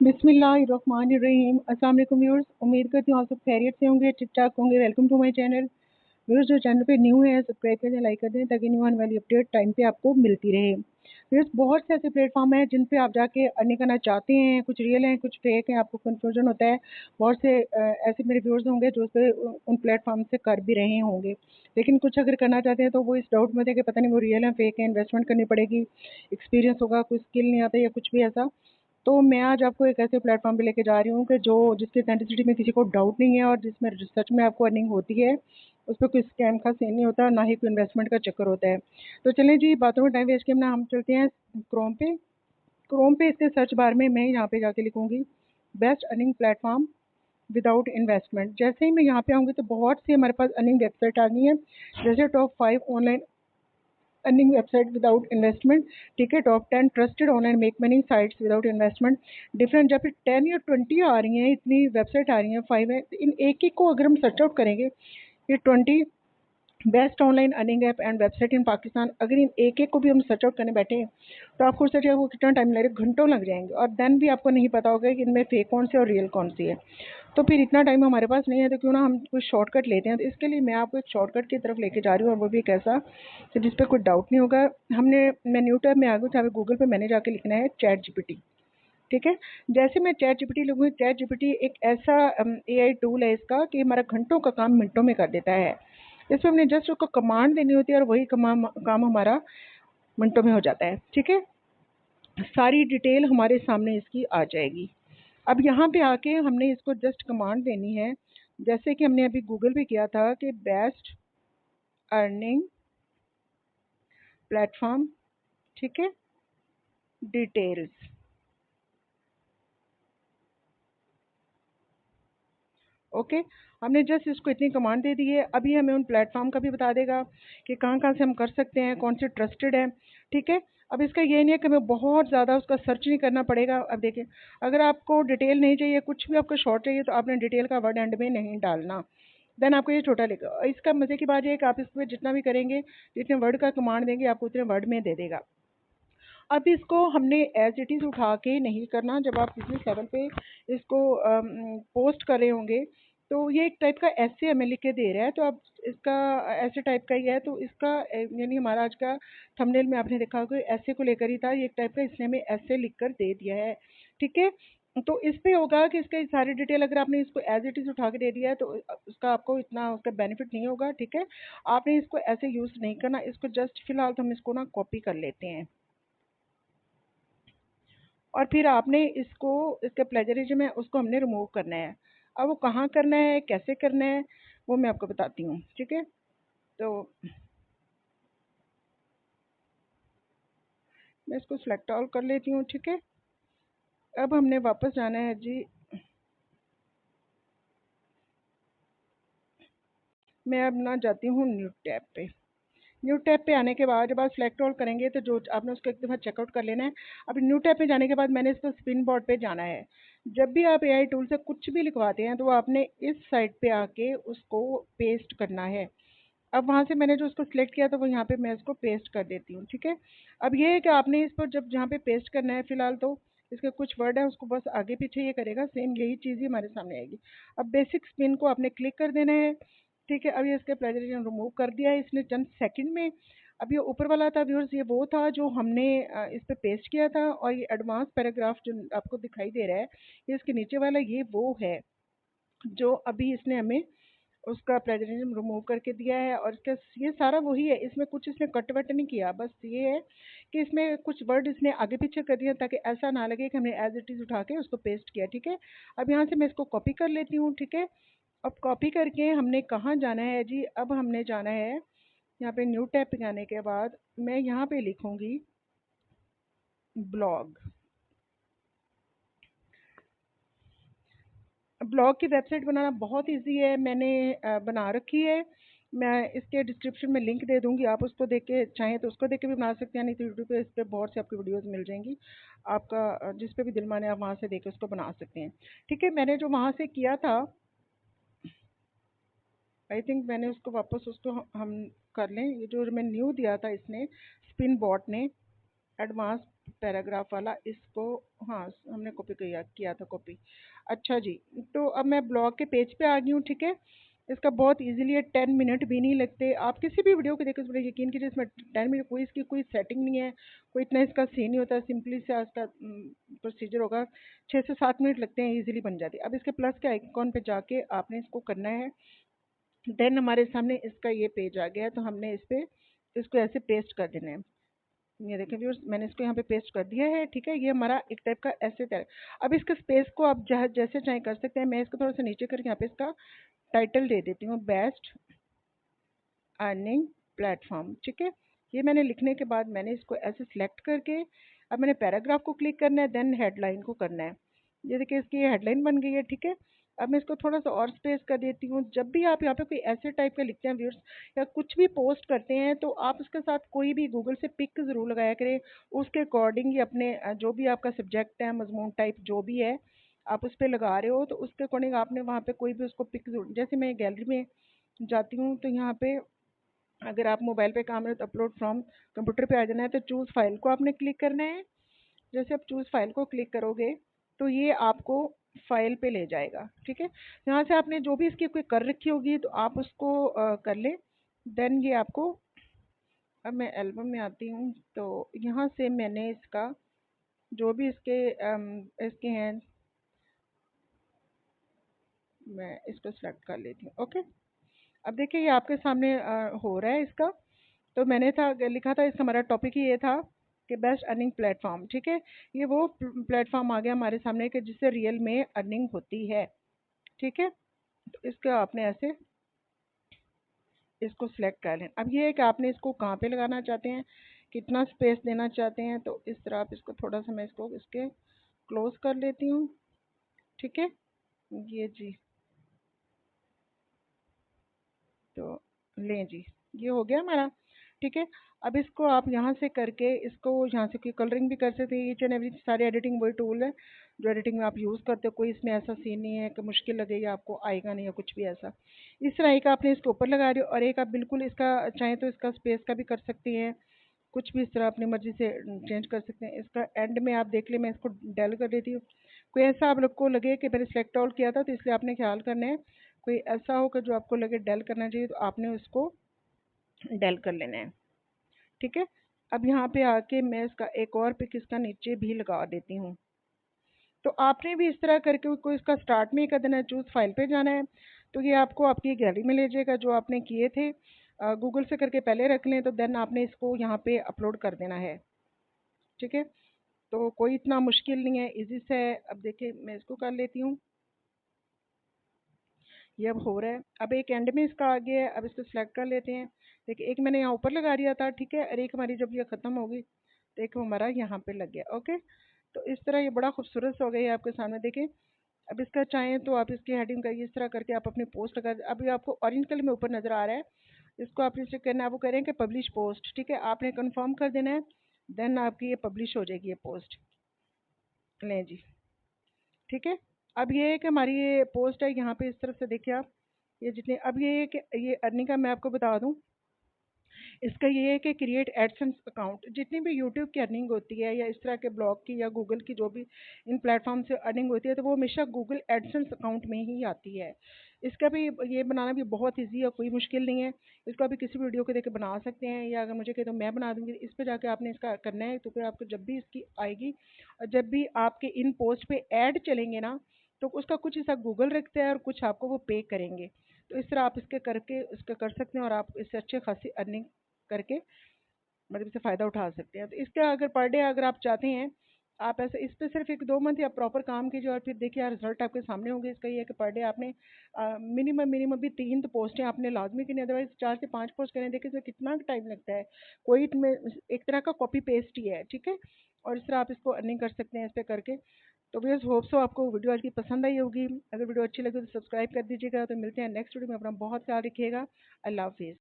बिस्मिल्लाहिर्रहमानिर्रहीम। अस्सलाम वालेकुम व्यूअर्स, उम्मीद करती हूँ आप सब खैरियत से होंगे, ठीक ठाक होंगे। Welcome to my channel. Viewers, जो चैनल पे न्यू है सब्सक्राइब करें, लाइक कर दें ताकि न्यू आने वाली अपडेट टाइम पे आपको मिलती रहे। व्यूअर्स, बहुत से ऐसे प्लेटफॉर्म हैं जिन पे आप जाके अर्निंग करना चाहते हैं, कुछ रियल हैं कुछ फेक हैं, आपको कन्फ्यूजन होता है। बहुत से ऐसे मेरे व्यूअर्स होंगे जो उस पे उन प्लेटफॉर्म से कर भी रहे होंगे, लेकिन कुछ अगर करना चाहते हैं तो वो इस डाउट में थे कि पता नहीं वो रियल है फेक है, इन्वेस्टमेंट करनी पड़ेगी, एक्सपीरियंस होगा, कोई स्किल नहीं आता या कुछ भी ऐसा। तो मैं आज आपको एक ऐसे प्लेटफॉर्म पे लेके जा रही हूँ कि जो जिसकी ऑथेंटिसिटी में किसी को डाउट नहीं है और जिसमें सच में आपको अर्निंग होती है। उस पर कोई स्कैम का सीन नहीं होता, ना ही कोई इन्वेस्टमेंट का चक्कर होता है। तो चलें जी, बातों में टाइम वेस्ट किए ना, हम चलते हैं क्रोम पे। क्रोम पे इसके सर्च बार में मैं यहाँ पे जाके लिखूंगी best earning platform without investment. जैसे ही मैं यहाँ पे आऊँगी तो बहुत सी हमारे पास अर्निंग वेबसाइट आ गई है, जैसे top 5 online earning website without investment, ठीक है, top 10 trusted online make money sites without investment. Different जब 10 या 20 आ रही हैं, इतनी वेबसाइट आ रही हैं, 5 है, इन एक एक को अगर हम सर्च आउट करेंगे, ये 20 best online earning app and website in Pakistan, अगर इन एक एक को भी हम सर्च आउट करने बैठे हैं तो आपको सर्च आपको कितना टाइम लगेगा, घंटों लग जाएंगे, और देन भी आपको नहीं पता होगा कि इनमें फेक कौन सी और रियल कौन सी है। तो फिर इतना टाइम हमारे पास नहीं है, तो क्यों ना हम कुछ शॉर्टकट लेते हैं। तो इसके लिए मैं आपको एक शॉर्टकट की तरफ लेके जा रही हूँ, और वो भी कैसा, तो जिस पर कोई डाउट नहीं होगा। मैं न्यू टैब में आ गई, जहाँ पे गूगल पे मैंने जाके लिखना है चैट जीपीटी, ठीक है। जैसे मैं चैट जीपीटी लिखूँगी, चैट जीपीटी एक ऐसा एआई टूल है इसका कि हमारा घंटों का काम मिनटों में कर देता है। इसमें हमने जस्ट उसको कमांड देनी होती है और वही काम हमारा मिनटों में हो जाता है, ठीक है। सारी डिटेल हमारे सामने इसकी आ जाएगी। अब यहाँ पे आके हमने इसको जस्ट कमांड देनी है, जैसे कि हमने अभी गूगल पे किया था कि बेस्ट अर्निंग प्लेटफॉर्म, ठीक है, डिटेल्स। ओके, हमने जस्ट इसको इतनी कमांड दे दी है। अभी हमें उन प्लेटफॉर्म का भी बता देगा कि कहाँ कहाँ से हम कर सकते हैं, कौन से ट्रस्टेड है, ठीक है। अब इसका ये नहीं है कि हमें बहुत ज़्यादा उसका सर्च नहीं करना पड़ेगा। अब देखिए, अगर आपको डिटेल नहीं चाहिए, कुछ भी आपको शॉर्ट चाहिए, तो आपने डिटेल का वर्ड एंड में नहीं डालना, देन आपको ये छोटा लिखा। इसका मज़े की बात यह है कि आप इसमें जितना भी करेंगे, जितने वर्ड का कमांड देंगे, आपको उतने वर्ड में दे देगा। अब इसको हमने एज इट इज़ उठा के नहीं करना। जब आप बिजनेस लेवल पे इसको पोस्ट कर रहे होंगे, तो ये एक टाइप का ऐसे हमें लिख के दे रहा है, तो अब इसका ऐसे टाइप का ही है, तो इसका यानी हमारा आज का थंबनेल में आपने देखा होगा ऐसे को लेकर ही था, ये एक टाइप का इसने हमें ऐसे लिख कर दे दिया है, ठीक है। तो इस पे होगा कि इसका सारी डिटेल अगर आपने इसको एज इट इज़ उठा के दे दिया है, तो उसका आपको इतना उसका बेनिफिट नहीं होगा, ठीक है। आपने इसको ऐसे यूज़ नहीं करना, इसको जस्ट फिलहाल तो हम इसको ना कॉपी कर लेते हैं, और फिर आपने इसको, इसका प्लेजरिज्म है उसको हमने रिमूव करना है। अब वो कहाँ करना है, कैसे करना है, वो मैं आपको बताती हूँ, ठीक है। तो मैं इसको सेलेक्ट ऑल कर लेती हूँ, ठीक है। अब हमने वापस जाना है जी, मैं अब ना जाती हूँ न्यू टैब पे। न्यू टैब पे आने के बाद जब आप सेलेक्ट ऑल करेंगे तो जो आपने उसको एक दफ़ा चेकआउट कर लेना है। अब न्यू टैब पे जाने के बाद मैंने इसको स्पिन बोर्ड पे जाना है। जब भी आप एआई टूल से कुछ भी लिखवाते हैं तो आपने इस साइड पे आके उसको पेस्ट करना है। अब वहाँ से मैंने जो उसको सिलेक्ट किया तो वो यहाँ पे मैं इसको पेस्ट कर देती हूँ, ठीक है। अब ये है कि आपने इस पर जब जहाँ पे पेस्ट करना है, फिलहाल तो इसके कुछ वर्ड है उसको बस आगे पीछे ये करेगा, सेम यही चीज़ ही हमारे सामने आएगी। अब बेसिक स्पिन को आपने क्लिक कर देना है, ठीक है। अब ये इसके प्लेजरिज्म रिमूव कर दिया है इसने चंद सेकंड में। अब ये ऊपर वाला था व्यूअर्स, ये वो था जो हमने इस पे पेस्ट किया था, और ये एडवांस पैराग्राफ जो आपको दिखाई दे रहा है, ये इसके नीचे वाला ये वो है जो अभी इसने हमें उसका प्लेजरिज्म रिमूव करके दिया है। और इसका ये सारा वही है, इसमें कुछ इसने कट वट नहीं किया, बस ये है कि इसमें कुछ वर्ड इसने आगे पीछे कर दिया ताकि ऐसा ना लगे कि हमने एज इट इज़ उठा के उसको पेस्ट किया, ठीक है। अब यहाँ से मैं इसको कॉपी कर लेती हूँ, ठीक है। अब कॉपी करके हमने कहाँ जाना है जी, अब हमने जाना है यहाँ पे न्यू टैब पे जाने के बाद मैं यहाँ पे लिखूँगी ब्लॉग। ब्लॉग की वेबसाइट बनाना बहुत इजी है, मैंने बना रखी है। मैं इसके डिस्क्रिप्शन में लिंक दे दूंगी, आप उसको देख के चाहें तो उसको देख के भी बना सकते हैं, नहीं तो यूट्यूब पे इस पर बहुत से आपकी वीडियोस मिल जाएंगी। आपका जिस पे भी दिल माने आप वहाँ से देख के उसको बना सकते हैं, ठीक है। मैंने जो वहाँ से किया था, आई थिंक मैंने उसको वापस उसको हम कर लें। ये जो मैं न्यू दिया था इसने स्पिन बॉट ने एडवांस पैराग्राफ वाला इसको, हाँ हमने कॉपी किया किया था कॉपी। अच्छा जी, तो अब मैं ब्लॉग के पेज पे आ गई हूँ, ठीक है। इसका बहुत इजीली है, 10 मिनट भी नहीं लगते। आप किसी भी वीडियो को देखो, इस बड़े यकीन कीजिए इसमें 10 मिनट, कोई इसकी कोई सेटिंग नहीं है, कोई इतना इसका सीन नहीं होता, सिंपली से इसका प्रोसीजर होगा। 6 से 7 मिनट लगते हैं, इजीली बन जाती है। अब इसके प्लस के आइकॉन पे जाके आपने इसको करना है। देन हमारे सामने इसका ये पेज आ गया है, तो हमने इस पे इसको ऐसे पेस्ट कर देना है। ये देखें व्यूअर्स, मैंने इसको यहाँ पे पेस्ट कर दिया है, ठीक है। ये हमारा एक टाइप का ऐसे है। अब इसके स्पेस को आप जैसे चाहे कर सकते हैं। मैं इसको थोड़ा सा नीचे करके यहाँ पे इसका टाइटल दे देती हूँ, बेस्ट अर्निंग प्लेटफॉर्म, ठीक है। ये मैंने लिखने के बाद मैंने इसको ऐसे सिलेक्ट करके अब मैंने पैराग्राफ को क्लिक करना है, देन हेडलाइन को करना है। ये देखिए इसकी ये हेडलाइन बन गई है, ठीक है। अब मैं इसको थोड़ा सा और स्पेस कर देती हूँ। जब भी आप यहाँ पे कोई ऐसे टाइप का लिखते हैं व्यूअर्स, या कुछ भी पोस्ट करते हैं, तो आप उसके साथ कोई भी गूगल से पिक ज़रूर लगाया करें। उसके अकॉर्डिंग ही अपने जो भी आपका सब्जेक्ट है, मजमून टाइप जो भी है, आप उस पर लगा रहे हो, तो उसके अकॉर्डिंग आपने वहाँ पे कोई भी उसको पिक जरूर, जैसे मैं गैलरी में जाती हूँ तो यहाँ पे अगर आप मोबाइल पे काम है तो अपलोड फ्रॉम कंप्यूटर पे आ जाना है, तो चूज़ फाइल को आपने क्लिक करना है। जैसे आप चूज़ फाइल को क्लिक करोगे तो ये आपको फाइल पे ले जाएगा, ठीक है। यहाँ से आपने जो भी इसकी कोई कर रखी होगी तो आप उसको कर लें। देन ये आपको, अब मैं एल्बम में आती हूँ, तो यहाँ से मैंने इसका जो भी इसके हैं, मैं इसको सेलेक्ट कर लेती हूँ, ओके। अब देखिए ये आपके सामने हो रहा है इसका। तो मैंने था लिखा था, इसका हमारा टॉपिक ही ये था कि बेस्ट अर्निंग प्लेटफॉर्म, ठीक है। ये वो प्लेटफॉर्म आ गया हमारे सामने कि जिससे रियल में अर्निंग होती है, ठीक है। तो इसका आपने ऐसे इसको सिलेक्ट कर लें। अब ये है कि आपने इसको कहाँ पे लगाना चाहते हैं, कितना स्पेस देना चाहते हैं। तो इस तरह आप इसको थोड़ा सा, मैं इसको इसके क्लोज कर लेती हूँ, ठीक है। ये जी, तो लें जी, ये हो गया हमारा, ठीक है। अब इसको आप यहाँ से करके इसको यहाँ से कलरिंग भी कर सकते हैं। ईच एंड एवरी सारी एडिटिंग वही टूल है जो एडिटिंग में आप यूज़ करते हो। कोई इसमें ऐसा सीन नहीं है कि मुश्किल लगेगा आपको, आएगा नहीं या कुछ भी ऐसा। इस तरह एक आपने इसके ऊपर लगा रहे हो, और एक आप बिल्कुल इसका चाहें तो इसका स्पेस का भी कर सकती हैं, कुछ भी इस तरह अपनी मर्जी से चेंज कर सकते हैं। इसका एंड में आप देख ले, मैं इसको डेल कर देती हूँ। कोई ऐसा आप लोग को लगे कि मैंने सेलेक्ट ऑल किया था, तो इसलिए आपने ख्याल करना है। कोई ऐसा हो कि जो आपको लगे डेल करना चाहिए, तो आपने उसको डेल कर लेना है, ठीक है। अब यहाँ पे आके मैं इसका एक और पिक इसका नीचे भी लगा देती हूँ। तो आपने भी इस तरह करके कोई इसका स्टार्ट में ही कर देना है, चूज़ फाइल पे जाना है, तो ये आपको आपकी गैलरी में ले जाएगा जो आपने किए थे। गूगल से करके पहले रख लें, तो देन आपने इसको यहाँ पे अपलोड कर देना है, ठीक है। तो कोई इतना मुश्किल नहीं है, इजी से है। अब देखिए मैं इसको कर लेती हूँ, ये अब हो रहा है। अब एक एंड में इसका आ गया है, अब इसको सिलेक्ट कर लेते हैं। देखिए एक मैंने यहाँ ऊपर लगा दिया था, ठीक है, और एक हमारी जब ये ख़त्म होगी तो एक हमारा यहाँ पे लग गया, ओके। तो इस तरह ये बड़ा खूबसूरत हो गया है आपके सामने, देखें। अब इसका चाहें तो आप इसकी हेडिंग का इस तरह करके आप अपनी पोस्ट लगा, अभी आपको ऑरेंज कलर में ऊपर नज़र आ रहा है, इसको आपने चेक करना है। वो कह रहे हैं कि पब्लिश पोस्ट, ठीक है, आपने कंफर्म कर देना है। देन आपकी ये पब्लिश हो जाएगी ये पोस्ट, लें जी, ठीक है। अब ये है कि हमारी ये पोस्ट है, यहाँ पे इस तरफ से देखिए आप, ये जितने, अब ये है कि ये अर्निंग का मैं आपको बता दूं, इसका ये है कि क्रिएट एडसेंस अकाउंट। जितनी भी यूट्यूब की अर्निंग होती है, या इस तरह के ब्लॉग की, या गूगल की, जो भी इन प्लेटफॉर्म से अर्निंग होती है, तो वो हमेशा गूगल एडसेंस अकाउंट में ही आती है। इसका भी ये बनाना भी बहुत ईजी है, कोई मुश्किल नहीं है। इसको अभी किसी वीडियो को देख के बना सकते हैं, या अगर मुझे कहे तो मैं बना दूंगी। इस पर जाके आपने इसका करना है, तो फिर आपको जब भी इसकी आएगी, और जब भी आपके इन पोस्ट पे ऐड चलेंगे ना, तो उसका कुछ हिस्सा गूगल रखता है और कुछ आपको वो पे करेंगे। तो इस तरह आप इसके करके इसका कर सकते हैं, और आप इससे अच्छे खासी अर्निंग करके मतलब इससे फ़ायदा उठा सकते हैं। तो इसका अगर पर डे अगर आप चाहते हैं, आप ऐसे इस पे सिर्फ 1-2 मंथ या प्रॉपर काम कीजिए, और फिर देखिए रिजल्ट आपके सामने होंगे। इसका ये है कि पर डे आपने मिनिमम मिनिमम भी 3 तो पोस्टें आपने लाजमी करनी, अदरवाइज 4 से 5 पोस्ट करें। देखिए इसमें कितना टाइम लगता है, कोई में एक तरह का कॉपी पेस्ट ही है, ठीक है। और इस तरह आप इसको अर्निंग कर सकते हैं इस पर करके। तो व्यूअर्स होप सो आपको वीडियो आज की पसंद आई होगी। अगर वीडियो अच्छी लगी तो सब्सक्राइब कर दीजिएगा। तो मिलते हैं नेक्स्ट वीडियो में, अपना बहुत ख्याल रखिएगा। अल्लाह हाफिज़।